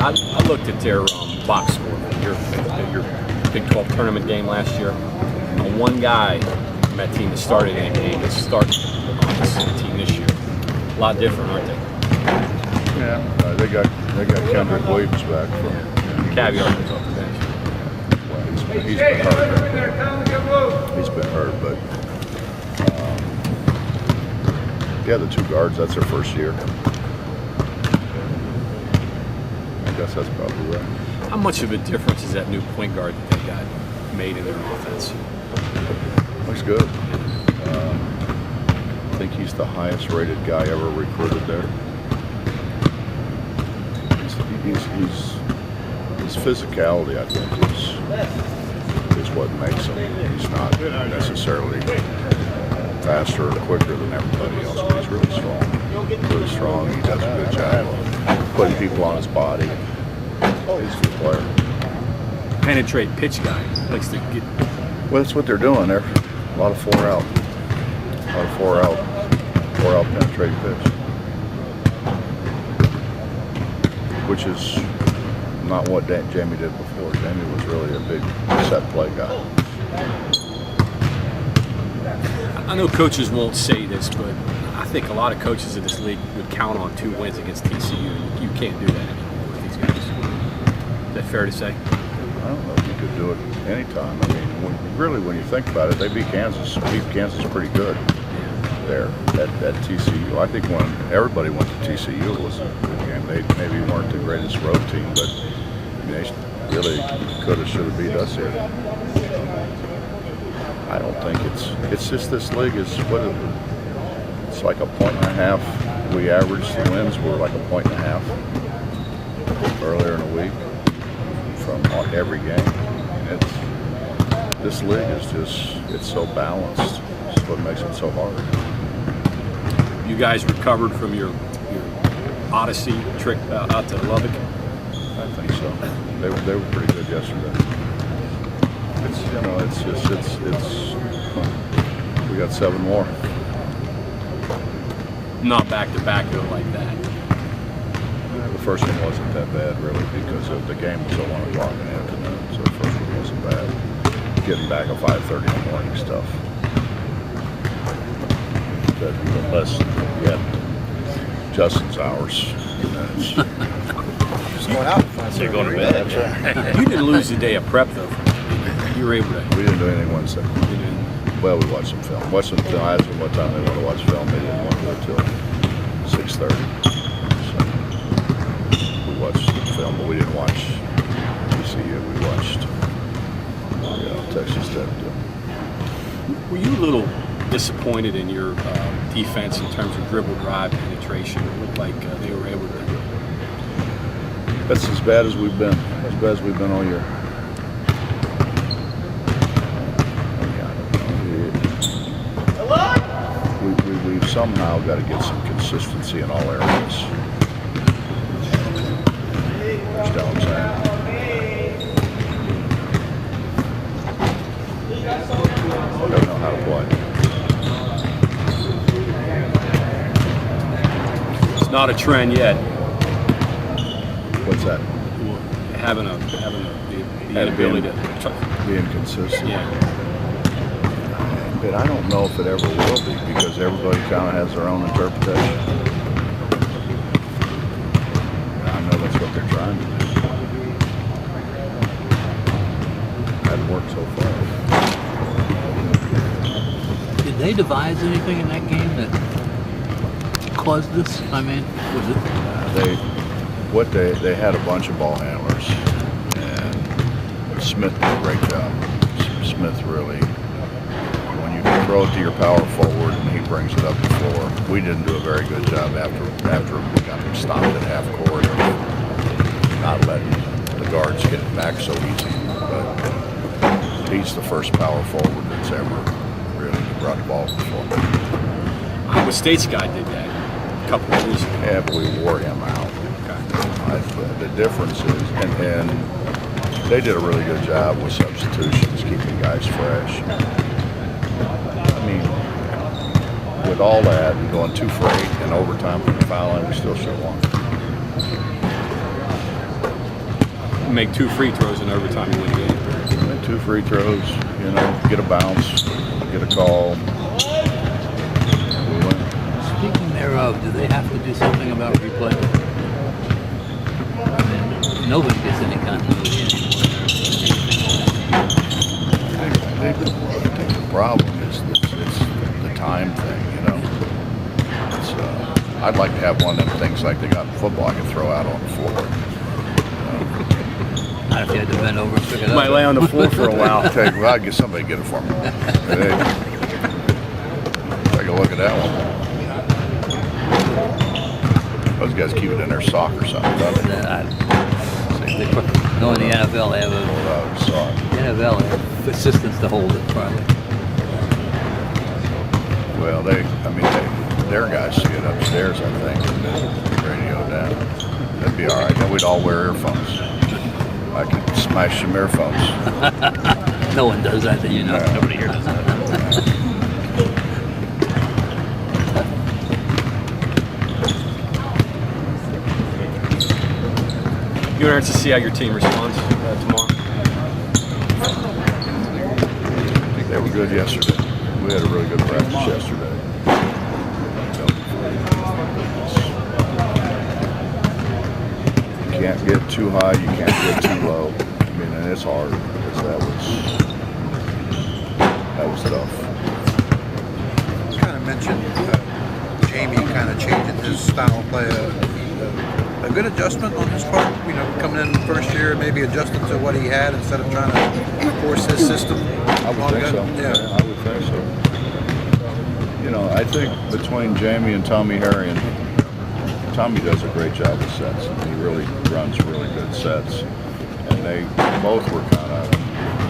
I looked at their box score for your Big 12 tournament game last year. One guy from that team that started in a game that started on this team this year. A lot different, aren't they? Yeah, they got Kendrick Williams back from Caviar was off the bench. Well, he's been hurt. He's been hurt, but yeah, the two guards. That's their first year. I guess that's probably right. How much of a difference is that new point guard that they got made in their offense? Looks good. I think he's the highest rated guy ever recruited there. His physicality, I think, is what makes him. He's not necessarily faster or quicker than everybody else, but he's really strong. Really strong. He does a good job of putting people on his body. He's a good player. Penetrate pitch guy. Likes to get. Well, that's what they're doing. They're a lot of four out penetrating pitch, which is not what Jamie did before. Jamie was really a big set play guy. I know coaches won't say this, but I think a lot of coaches in this league would count on 2 wins against TCU. You can't do that anymore with these guys. Is that fair to say? I don't know if you could do it anytime. I mean, when you think about it, they beat Kansas pretty good there at TCU. I think when everybody went to TCU, it was a good game. They maybe weren't the greatest road team, but I mean, they really could have, should have beat us here. I don't think it's just this league is it's like 1.5. We averaged the wins were like 1.5 earlier in the week from every game. This league is it's so balanced. It's what makes it so hard. You guys recovered from your Odyssey trip out to Lubbock? I think so. They were pretty good yesterday. We got 7 more. Not back to back though like that. The first one wasn't that bad really because the game was at 1 o'clock in the afternoon, so the first one wasn't bad. Getting back at 5:30 in the morning stuff. But unless you had Justin's hours, Just going out. So you're going to bed. That's right. You didn't lose a day of prep though. You were able to. We didn't do anything Wednesday. Well, we watched some film. Watched some film. I asked them what time they want to watch film. They didn't want to do it till 6:30. So we watched some film, but we didn't watch TCU. We watched Texas Tech. Were you a little disappointed in your defense in terms of dribble drive penetration? It looked like they were able to. That's as bad as we've been. As bad as we've been all year. We've somehow got to get some consistency in all areas. Understand what I'm saying? Don't know how to play. It's not a trend yet. What's that? Having the ability to Being consistent. Yeah. But I don't know if it ever will be because everybody kind of has their own interpretation. I know that's what they're trying to do. Hasn't worked so far. Did they devise anything in that game that caused this? I mean, was it? They had a bunch of ball handlers, and Smith did a great job. Smith really. Throw it to your power forward and he brings it up the floor. We didn't do a very good job after we got him stopped at half court of not letting the guards get it back so easy. But he's the first power forward that's ever really brought the ball to the floor. Iowa State's guy did that a couple of years ago. Yeah, but we wore him out. The difference is, and they did a really good job with substitutions, keeping guys fresh. I mean, with all that and going 2 for 8 and overtime from the foul line, we still should have won. make 2 free throws in overtime, you win the game. 2 free throws, you know, get a bounce, get a call. We win. Speaking thereof, do they have to do something about replay? I mean, nobody gets any continuity anymore. I think the problem is it's the time thing, you know. It's, I'd like to have one of them things like they got in football I can throw out on the floor. Not if you had to bend over and pick it up. Might lay on the floor for a while. Well, I'd get somebody to get it for me. Hey, take a look at that one. Those guys keep it in their sock or something, don't they? No, in the NFL, they have Sock. NFL have assistants to hold it probably. Well, their guys see it upstairs, I think, and radio down. That'd be all right. Then we'd all wear earphones. I could smash some earphones. No one does that, you know. No. Nobody here does that. You interested to see how your team responds tomorrow? They were good yesterday. We had a really good practice yesterday. You can't get too high, you can't get too low. I mean, and it's hard because that was tough. You kind of mentioned Jamie kind of changing his style of play. A good adjustment on his part, you know, coming in the first year and maybe adjusting to what he had instead of trying to force his system. I would think so. Yeah. I would think so. You know, I think between Jamie and Tommy Harrion, Tommy does a great job with sets. And he really runs really good sets. And they both were kind of, you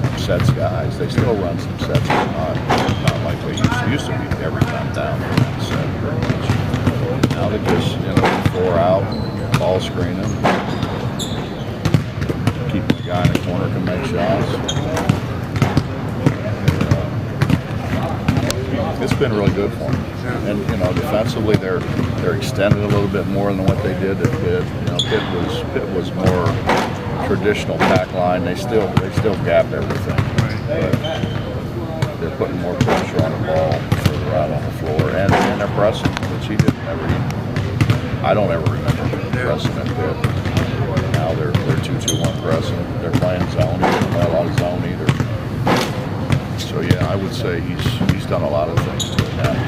know, sets guys. They still run some sets, but not like they used to be every time down set very much. Now they just, you know, 4 out, ball screening, keeping the guy in the corner can make shots. It's been really good for them. And, you know, defensively they're extended a little bit more than what they did at Pitt. You know, Pitt was more traditional pack line. They still gap everything. But they're putting more pressure on the ball further out on the floor. And they're pressing, which he didn't ever I don't ever remember pressing at Pitt. Now they're 2-2-1 pressing. They're playing zone. They don't play a lot of zone either. So yeah, I would say he's done a lot of things to adapt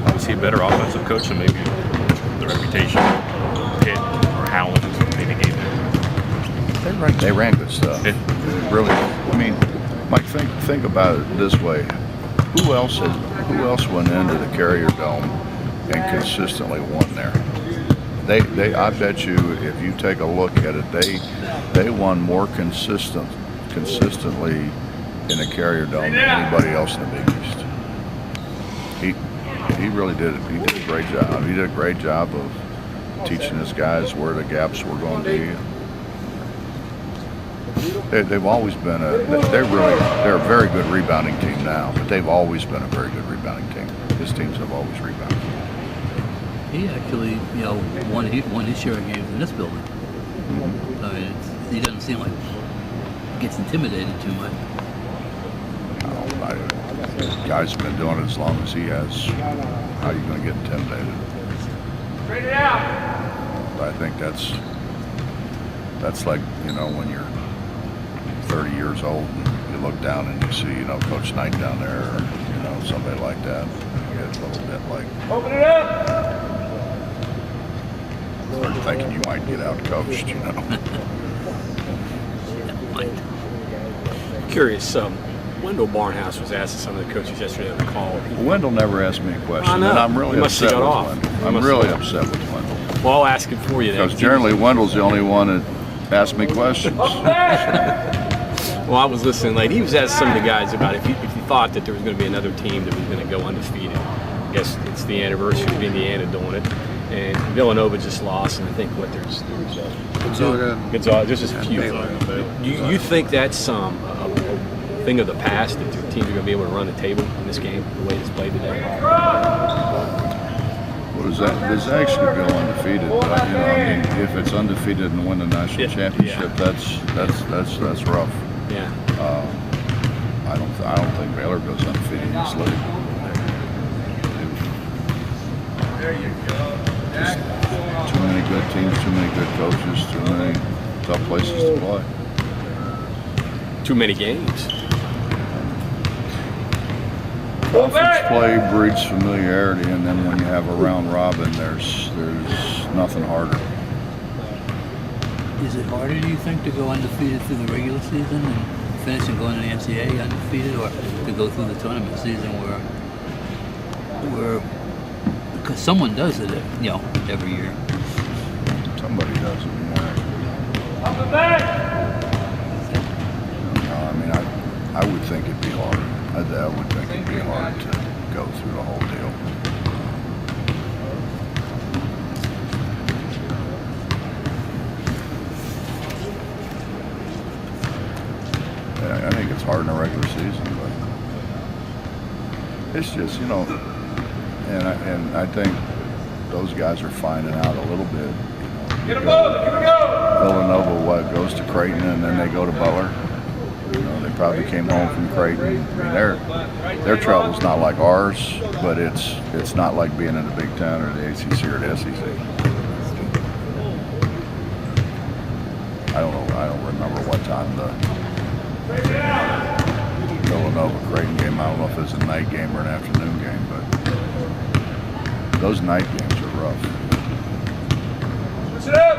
to Is he a better offensive coach than maybe the reputation Pitt or Howland maybe gave him? They ran good stuff. Yeah. Really. I mean, Mike, think about it this way. Who else went into the Carrier Dome and consistently won there? I bet you if you take a look at it, they won more consistently in the Carrier Dome than anybody else in the Big East. He really did it. He did a great job. He did a great job of teaching his guys where the gaps were going to be. They've always been they're a very good rebounding team now, but they've always been a very good rebounding team. His teams have always rebounded. He actually, you know, won his share of games in this building. Mm-hmm. I mean, he doesn't seem like he gets intimidated too much. The guy's been doing it as long as he has. How are you going to get intimidated? Straight it out. I think that's like, you know, when you're 30 years old and you look down and you see, you know, Coach Knight down there, or, you know, somebody like that. You get a little bit like, Open it up. start thinking you might get out coached, you know. Curious, Wendell Barnhouse was asking some of the coaches yesterday on the call. Wendell never asked me a question, I know. and I'm really He must have upset got with off. Wendell. He I'm must really have. upset with Wendell. Well, I'll ask it for you then. Because generally Wendell's the only one that asks me questions. Well, I was listening late. He was asking some of the guys about if he thought that there was going to be another team that was going to go undefeated. I guess it's the anniversary of Indiana doing it. And Villanova just lost, and I think there's Gonzaga, there's just a few. You think that's a thing of the past, that your teams are going to be able to run the table in this game the way it's played today? Well, does that actually go undefeated? I mean, if it's undefeated and win the national championship, that's rough. Yeah. I don't think Baylor goes undefeated in this league. There you go. Just too many good teams, too many good coaches, too many tough places to play. Too many games. Conference play breeds familiarity, and then when you have a round robin, there's nothing harder. Is it harder, do you think, to go undefeated through the regular season and finish and go into the NCAA undefeated, or to go through the tournament season where because someone does it, every year. Somebody does it. I mean, I would think it'd be hard. I would think it'd be hard to go through the whole deal. Yeah, I think it's hard in the regular season, but it's just, and I think those guys are finding out a little bit. Get a boat, here we go! Villanova goes to Creighton and then they go to Butler. They probably came home from Creighton. I mean, their travel's not like ours, but it's not like being in the Big Ten or the ACC or the SEC. I don't remember what time the Villanova Creighton game. I don't know if it's a night game or an afternoon game, but those night games are rough. Switch it up!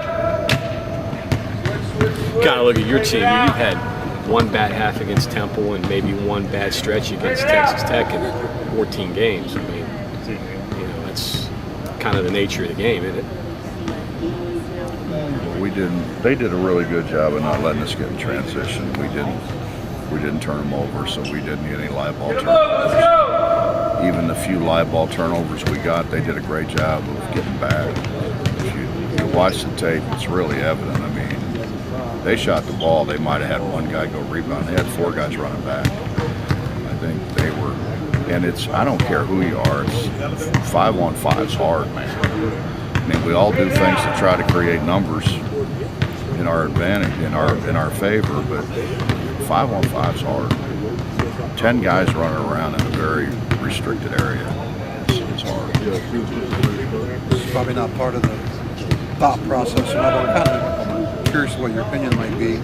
Gotta look at your team. You've had one bad half against Temple and maybe one bad stretch against Texas Tech in 14 games. I mean, that's kind of the nature of the game, isn't it? They did a really good job of not letting us get in transition. We didn't turn them over, so we didn't get any live ball Let's turnovers. go! Even the few live ball turnovers we got, they did a great job of getting back. If you watch the tape, it's really evident. I mean, they shot the ball. They might have had one guy go rebound. They had four guys running back. I think they were, and I don't care who you are. It's 5-on-5's hard, man. I mean, we all do things to try to create numbers in our advantage, in our favor, but 5-on-5's hard. 10 guys running around in a very restricted area. It's hard. It's probably not part of the thought process, but I'm kind of curious what your opinion might be.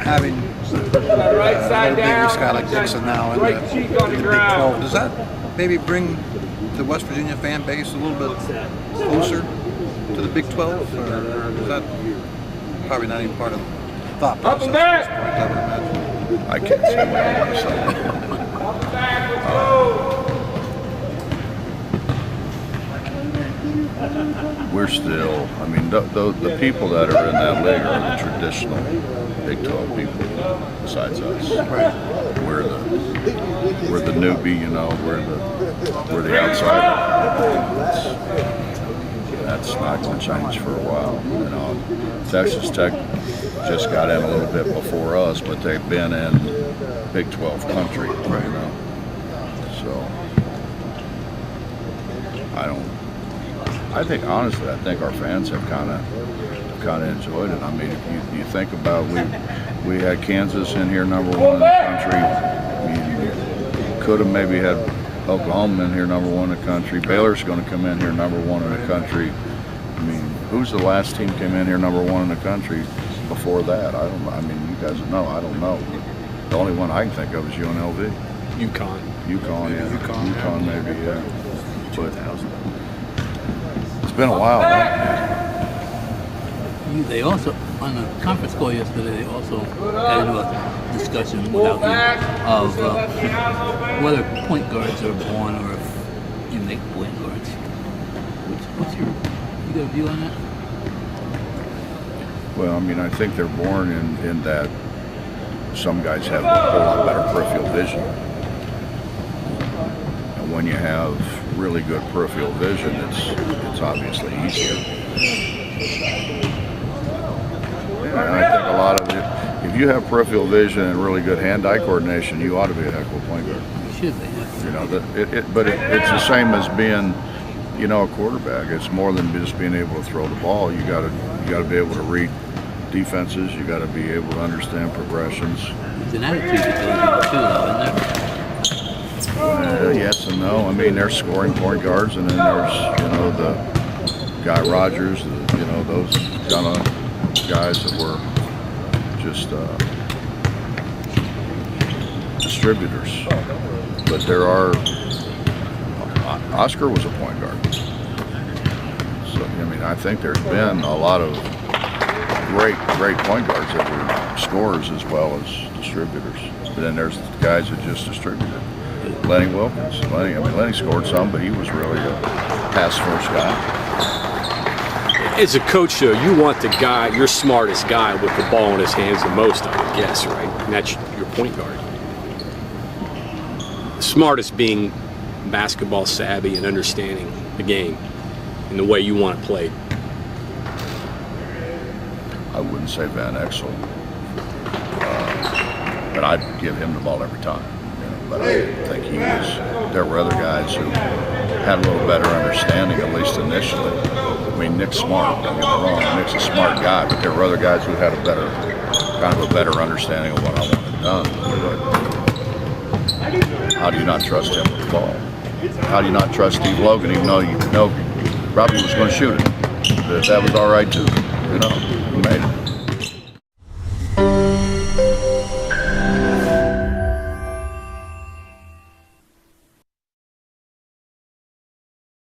Having Right side Big down. Skyline Dixon now in Right cheek on the Big ground. 12, does that maybe bring the West Virginia fan base a little bit closer to the Big 12? Or is that probably not even part of the thought Up process and at this back. point, I would imagine? I can't say what I want to say. Up and back, let's go! We're still, I mean, the people that are in that league are the traditional Big 12 people besides us. We're the newbie, we're the outsider. That's not going to change for a while. Texas Tech just got in a little bit before us, but they've been in Big 12 country, So honestly, I think our fans have kind of enjoyed it. I mean, if you think about, we had Kansas in here #1 in the country. I mean, could have maybe had Oklahoma in here #1 in the country. Baylor's going to come in here #1 in the country. I mean, who's the last team came in here #1 in the country before that? I don't know. I mean, you guys know. I don't know. The only one I can think of is UNLV. UConn. UConn, yeah. UConn maybe, yeah. 2000. It's been a while, right? They also, on the conference call yesterday, they also got into a discussion without you of whether point guards are born or if you make point guards. You got a view on that? Well, I mean, I think they're born in that some guys have a whole lot better peripheral vision. And when you have really good peripheral vision, it's obviously easier. And I think a lot of it, if you have peripheral vision and really good hand-eye coordination, you ought to be a heck of a point guard. You should be. Yeah. But it's the same as being you know, a quarterback. It's more than just being able to throw the ball. You got to be able to read defenses. You got to be able to understand progressions. It's an attitude that goes too, though, isn't there? Yes and no. I mean, there's scoring point guards, and then there's, you know, the Guy Rogers, you know, those kind of guys that were just distributors. But there are. Oscar was a point guard. So, I mean, I think there's been a lot of great point guards that were scorers as well as distributors. But then there's guys that just distributed. Lenny Wilkins. Lenny scored some, but he was really a pass-first guy. As a coach, though, you want the guy, your smartest guy, with the ball in his hands the most, I would guess, right? And that's your point guard. The smartest being basketball savvy and understanding the game and the way you want it played. I wouldn't say Van Exel, but I'd give him the ball every time. You know, but I think there were other guys who had a little better understanding, at least initially. I mean, Nick's smart, don't get me wrong. Nick's a smart guy, but there were other guys who had a better understanding of what I wanted done. But how do you not trust him with the ball? How do you not trust Steve Logan, even though you know Robbie was going to shoot it? That was all right too. You know, he made it.